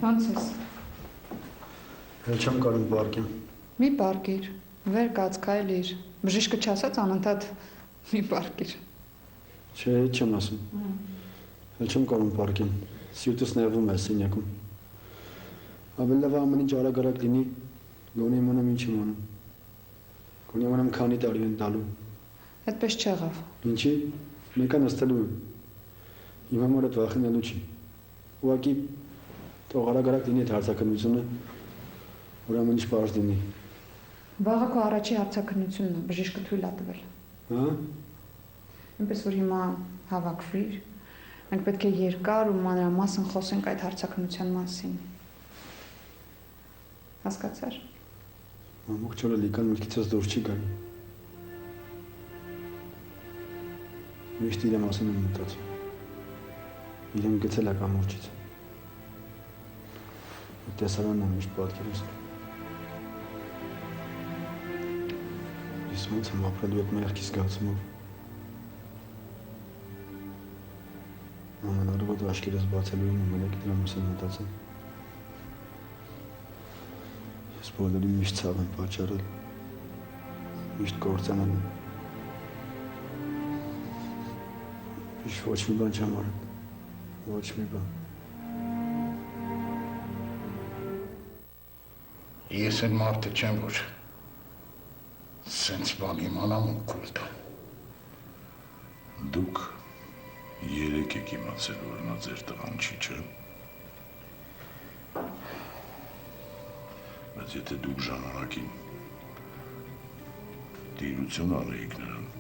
Ոնց ես։ Էլ չեմ կարող բարկեմ։ Մի բարկիր, վեր կաց քայլիր։ Բժիշկը չասաց անընդհատ մի բարկիր։ Չէ, չեմ ասում։ Էլ չեմ կարող բարկեմ։ Սիրտս նեղվում է սենյակում։ Ավելի լավ ամեն ինչ արագ լինի, գոնե իմանամ ինչ եմ անում։ Գոնե իմանամ քանի տարի են տալու։ Այդպես չեղավ։ Ինչի՞։ Մեկը նստելու եմ։ Իմ համար այդ վախենալու չի։ Ուղղակի թող արագ լինի այդ հարցաքննությունը, որ ամեն ինչ պարզ լինի։ Վաղը քո առաջի հարցաքննությունն է, բժիշկը թույլ է տվել։ Հա՞։ Այնպես որ հիմա հավաքվիր, մենք պետք է երկար ու մանրամասն խոսենք այդ հարցաքննության մասին։ Հասկացար։ Ամոք չորը լիկան մտքիցս դուրս չի գալի։ Միշտ իրեմ ասում եմ մտածում։ Իրեմ գցել է կամուրջից։ Տեսարանն եմ միշտ պատկերս։ Ես ոնց եմ ապրելու այդ մեղքի զգացումով։ Ամեն առավոտ աչքերս բացելու եմ ու մենակ դրամս եմ մտածում։ Ես բոլորին միշտ ցավ եմ պատճառել, միշտ կործանել եմ։ Միշտ ոչ մի բան չեմ արել, ոչ մի բան։ Ես են մարդը չեմ, որ սենց բան իմանամ ու կուլ տամ։ Դուք երեք եք իմացել, որ նա ձեր տղան չի, չէ՞։ Բայց եթե դուք ժամանակին տիրություն արեիք նրան,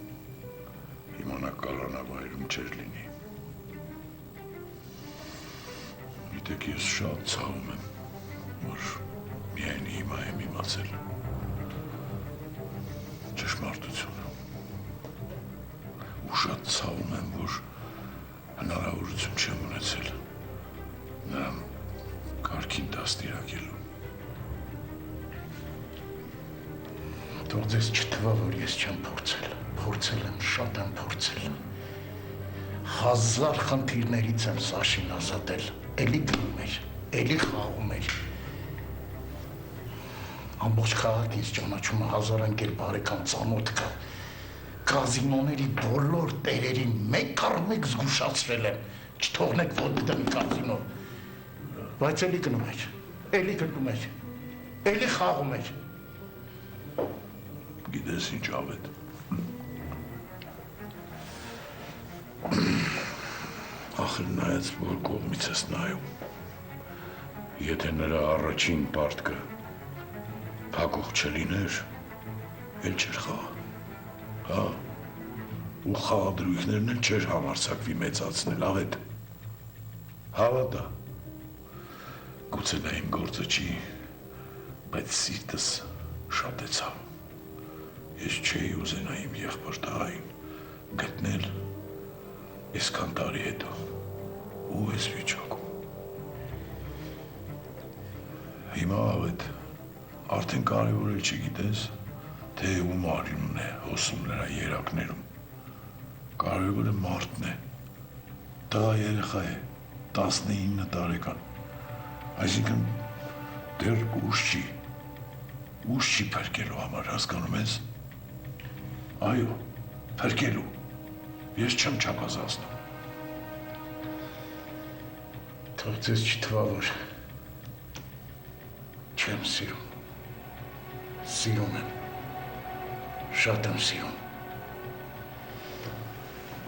հիմա նա կալանավայրում չէր լինի։ Գիտեք, ես շատ ցավում եմ, որ միայն հիմա եմ իմացել ճշմարտությունը։ Ու շատ ցավում եմ, որ հնարավորություն չեմ ունեցել նրան կարգին դաստիարակելու։ Թող ձեզ չթվա, որ ես չեմ փորձել։ Փորձել եմ, շատ եմ փորձել։ 1000 խնդիրներից եմ Սաշին ազատել։ Էլի գնում էր, էլի խաղում էր։ Ամբողջ քաղաքը ինձ ճանաչում է, 1000 ընկեր բարեկամ ծանոթ կա։ Կազինոների բոլոր տերերին մեկ առ մեկ զգուշացրել եմ, չթողնեք ոտ դնի կազինո։ Բայց էլի գնում էր, էլի գնում էր, էլի խաղում էր։ Գիտես ինչ ավետ։ Ախր նայած որ կողմից ես նայում։ Եթե նրա առաջին պարտքը փակող չլիներ, էլ չէր խաղա։ Հա, ու խաղադրույքներն էլ չէր համարձակվի մեծացնել, ավետ։ Հավատա։ Գուցե դա իմ գործը չի, բայց սիրտս շատեցավ։ Ես չէի ուզենա իմ եղբոր տղային գտնել այսքան տարի հետո ու այս վիճակում։ Հիմա ավետ արդեն կարևոր էլ չգիտես, թե ում արյունն է հոսում նրա երակներում։ Կարևորը մարդն է։ Տղա երեխա է, 19 տարեկան։ Այսինքն դեռ ուշ չի փրկելու համար, հասկանում ես։ Այո, փրկելու։ Ես չեմ չափազանցնում։ Թող ձեզ չթվա, որ չեմ սիրում։ Սիրում եմ, շատ եմ սիրում։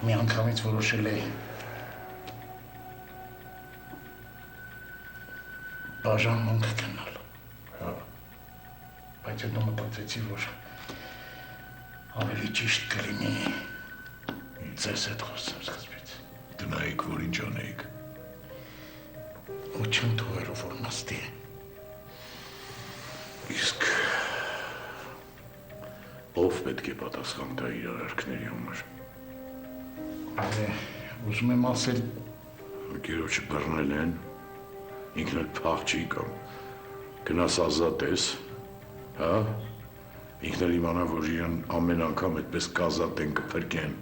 Մի անգամից որոշել էի բաժանմունք գնալ։ Հա։ Բայց հետո մտածեցի, որ ավելի ճիշտ կլինի ձեզ հետ խոսեմ սկզբից։ Տնայիք, որ ինչ անեիք։ Ու չեմ թողելու, որ նստի է։ Իսկ ով պետք է պատասխան տա իր արարքների համար։ Ուզում եմ ասել, Գերոջը բռնել են, ինքն էլ փախ չի կամ գնաս ազատես, հա։ Ինքն էլ իմանա, որ իրան ամեն անգամ այդպես կազատեն կփրկեն։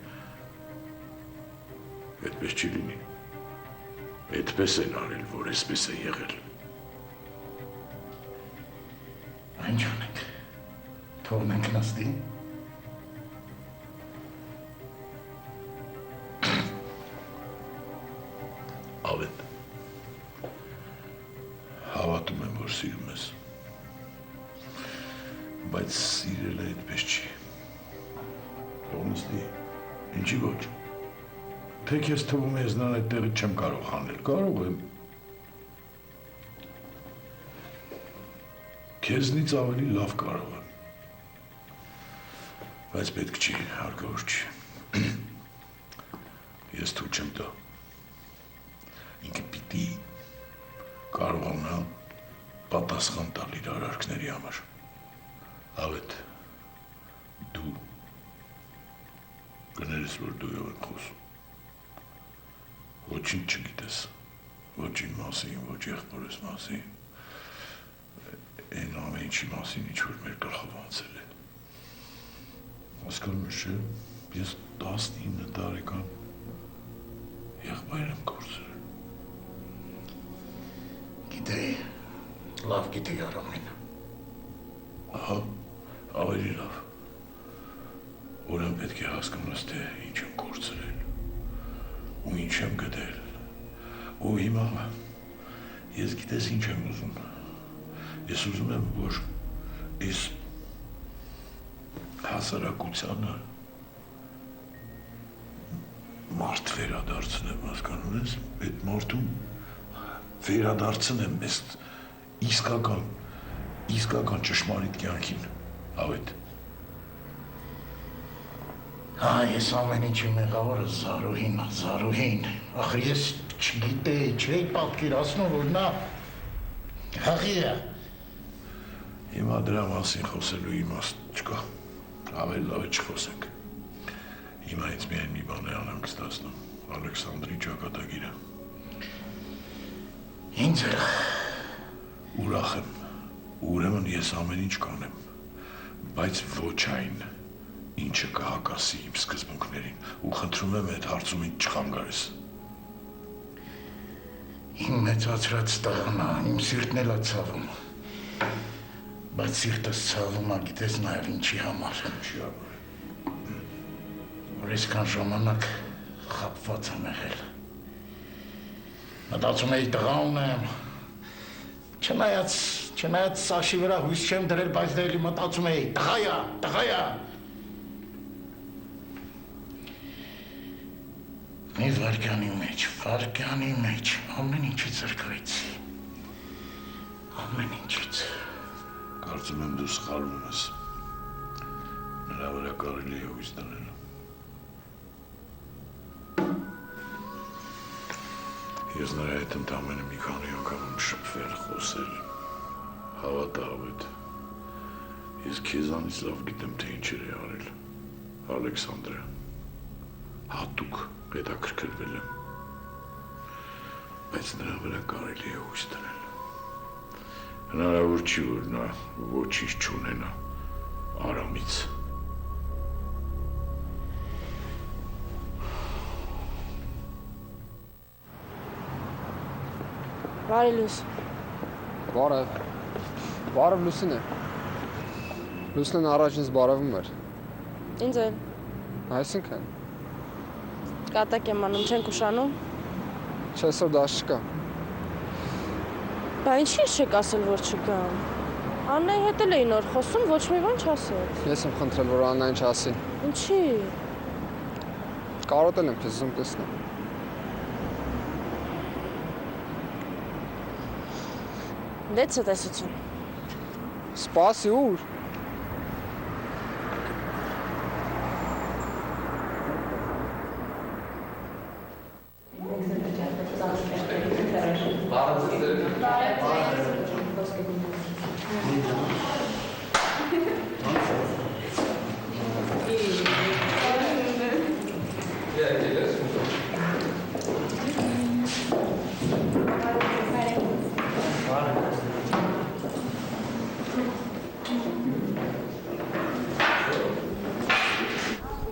Այդպես չի լինի։ Այդպես են արել, որ այսպես է եղել։ Ինչ անենք, թողնենք նստի։ Ավետ, հավատում եմ, որ սիրում ես, բայց սիրելը այդպես չի։ Թող նստի, ինչի ոչ։ Թե քեզ թվում է ես նրան այդ տեղը չեմ կարող հանել, կարող եմ։ Քեզնից ավելի լավ կարող եմ։ Բայց պետք չի, հարկավոր չի։ Ես թույլ չեմ տա։ Ինքը պիտի կարողանա պատասխան տալ իր արարքների համար։ Ավետ, դու կներես, որ դու ով եմ խոսում։ Ոչինչ չգիտես, ոչ իմ մասին, ոչ եղբորս մասին, այն ամեն ինչի մասին, ինչ որ մեր գլխով անցել է։ Հասկանում ես, չէ՞, ես 19 տարեկան եղբայր եմ կորցրել։ Գիտեի, լավ գիտեի Արամին։ Ահա, ավելի լավ։ Ուրեմն պետք է հասկանաս, թե ինչ եմ կորցրել ու ինչ եմ գտել։ Ու հիմա ես գիտես ինչ եմ ուզում։ Ես ուզում եմ, որ ես հասարակությանը մարդ վերադարձնեմ, հասկանում ես, այդ մարդուն վերադարձնեմ ես իսկական ճշմարիտ կյանքին, Ավետ։ Հա, ես ամեն ինչի մեղավորը Զարուհին, ախր ես չգիտեի, չէի պատկերացնում, որ նա հղի է։ Հիմա դրա մասին խոսելու իմաստ չկա, ավելի լավ է չխոսենք։ Հիմա ինձ միայն մի բան է անհանգստացնում, Ալեքսանդրի ճակատագիրը։ Ինձ էլ Ուրախ եմ, ուրեմն ես ամեն ինչ կանեմ, բայց ոչ այն, ինչը կհակասի իմ սկզբունքներին, ու խնդրում եմ այդ հարցում ինձ չխանգարես։ իմ մեծացրած տղան է, իմ սիրտն էլ է ցավում, բայց սիրտս ցավում է, գիտես նաև ինչի համար։ Ինչի համար։ Որ այսքան ժամանակ խաբված եմ եղել։ Մտածում էի տղա ունեմ, չնայած Սաշի վրա հույս չեմ դրել, բայց դե էլի մտածում էի, տղա է։ Մի վարկյանի մեջ, ամեն ինչից զրկվեցի, ամեն ինչից։ Կարծում եմ դու սխալվում ես, նրա վրա կարելի է հույս դնել։ Ես նրա հետ ընդամենը մի քանի անգամ եմ շփվել, խոսել, հավատա Ավետ, ես քեզանից լավ գիտեմ, թե ինչեր է արել, Ալեքսանդրը, հատուկ հետաքրքրվել եմ, բայց նրա վրա կարելի է հույս դնել, հնարավոր չի, որ նա ոչինչ չունենա Արամից։ Բարի լույս։ Բարև Լուսին է։ Լուսինն առաջ ինձ բարևում էր։ Ինձ էլ։ Այսինքն։ Կատակ եմ անում, չենք ուշանում։ Չէ, սոր դաշ չկա։ Բա ինչի՞ չեք ասել, որ չկան։ Աննայի հետ էլ էի նոր խոսում, ոչ մի բան չասեց։ Ես եմ խնդրել, որ Աննային չասի։ Ինչի՞։ Կարոտել եմ քեզ, ուզում տեսնեմ։ Լեցը տեսություն։ Սպասի ուր։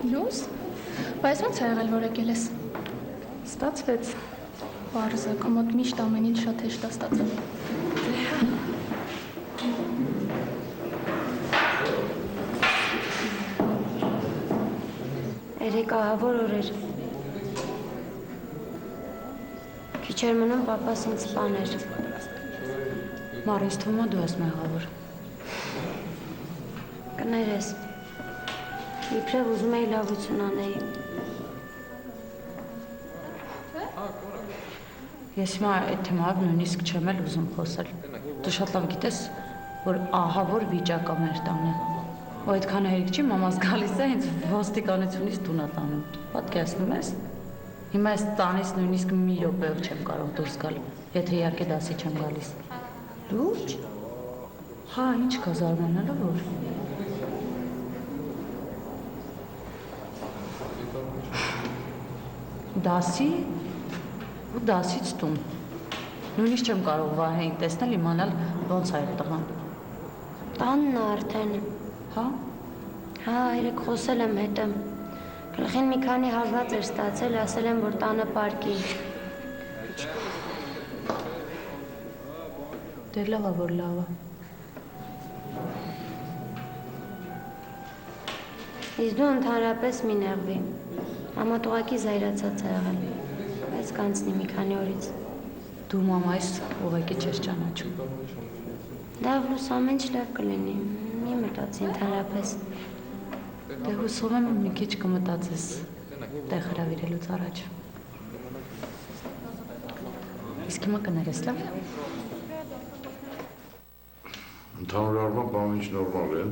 Լույս, բայց ո՞նց է եղել, որ եկել ես։ Ստացվեց։ Պարզ է, քո մոտ միշտ ամեն ինչ շատ հեշտ է ստացվում։ Երեք ահավոր օրեր։ Քիչ էր մնում պապաս ինձ սպաներ։ Մարիս թվում է դու ես մեղավոր։ Կներես։ Իբրև ուզում էի լավություն անեի։ Ես հիմա այդ թեմայով նույնիսկ չեմ էլ ուզում խոսել։ Դու շատ լավ գիտես, որ ահա որ վիճակ է մեր տանը։ Ու այդքան հերիք չի, մամաս գալիս է ինձ ոստիկանությունից տուն է տանում։ Պատկերացնում ես։ Հիմա այս տանից նույնիսկ մի րոպեով չեմ կարող դուրս գալ, եթե իհարկե դասի չեմ գալիս։ Լուրջ։ Հա, ինչ կա զարմանալու որ։ Դասի ու դասից տուն։ Նույնիսկ չեմ կարող Վահեին տեսնել, իմանալ ոնց է այդ տղան։ Տանն է արդեն։ Հա։ Հա, երեք խոսել եմ հետը։ Գլխին մի քանի հարված էր ստացել, ասել եմ, որ տանը պարկի։ Դե լավ է, որ լավ է։ Իսկ դու ընդհանրապես մի նեղվի։ Համատուղակի զայրացած է եղել, բայց կանցնի մի քանի օրից։ Դու մամայիս ուղղակի չես ճանաչում։ Լավ, լույս ամեն ինչ լավ կլինի, մի մտածի ընդհանրապես։ Դե հուսով եմ մի քիչ կմտածես տեղ հրավիրելուց առաջ։ Իսկ հիմա կներես լավ։ Ընդհանուր առմամբ ամեն ինչ նորմալ է,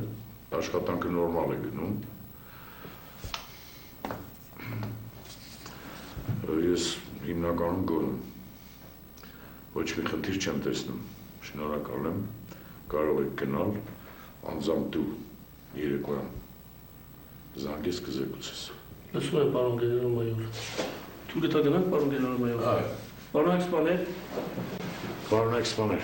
աշխատանքը նորմալ է գնում։ Ես հիմնականում գոհ եմ։ Ոչ մի խնդիր չեմ տեսնում։ Շնորհակալ եմ։ Կարող եք գնալ, անձամբ դու երեկոյան զանգես կզեկուցես։ Լսում եմ, պարոն գեներալ-մայոր։ Թույլ կտա գնանք, պարոն գեներալ-մայոր։ Այո։ Պարոն Ակսպաներ։ Պարոն Ակսպաներ։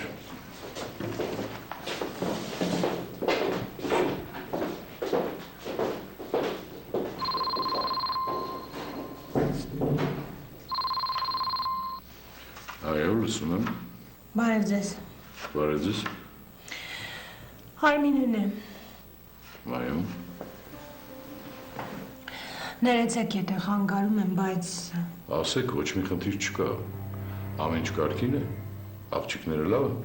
Այո, լսում եմ։ Բարև ձեզ։ Բարև ձեզ։ Արմինեն է։ Այո։ Ներեցեք, եթե խանգարում եմ, բայց Ասեք, ոչ մի խնդիր չկա։ Ամեն ինչ կարգին է։ Աղջիկները լավ են։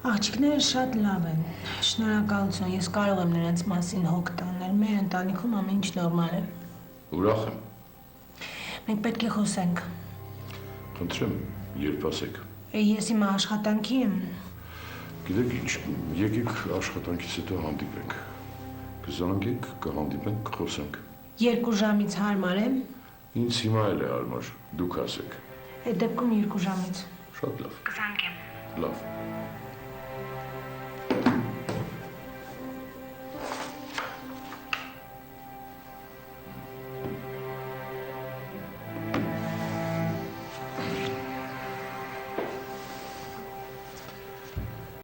աղջիկները շատ լավ են։ Շնորհակալություն, ես կարող եմ նրանց մասին հոգ տանել։ Մեր ընտանիքում ամեն ինչ նորմալ է։ Ուրախ եմ։ Մենք պետք է խոսենք։ Խնդրեմ, երբ ասեք։ Ես հիմա աշխատանքի եմ։ Գիտեք ինչ, եկեք աշխատանքից հետո հանդիպենք։ Կզանգենք, կհանդիպենք, կխոսենք։ 2 ժամից հարմար է։ Ինձ հիմա էլ է հարմար, դուք ասեք։ Այդ դեպքում 2 ժամից։ Շատ լավ։ Կզանգեմ։ Լավ։